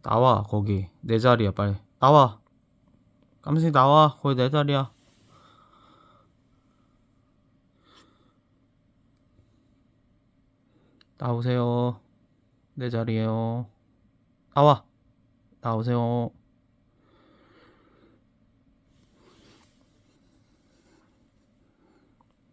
나와 거기 내 자리야 빨리 나와. 깜생이 나와 거기 내 자리야. 나오세요. 내 자리에요. 나와. 나오세요.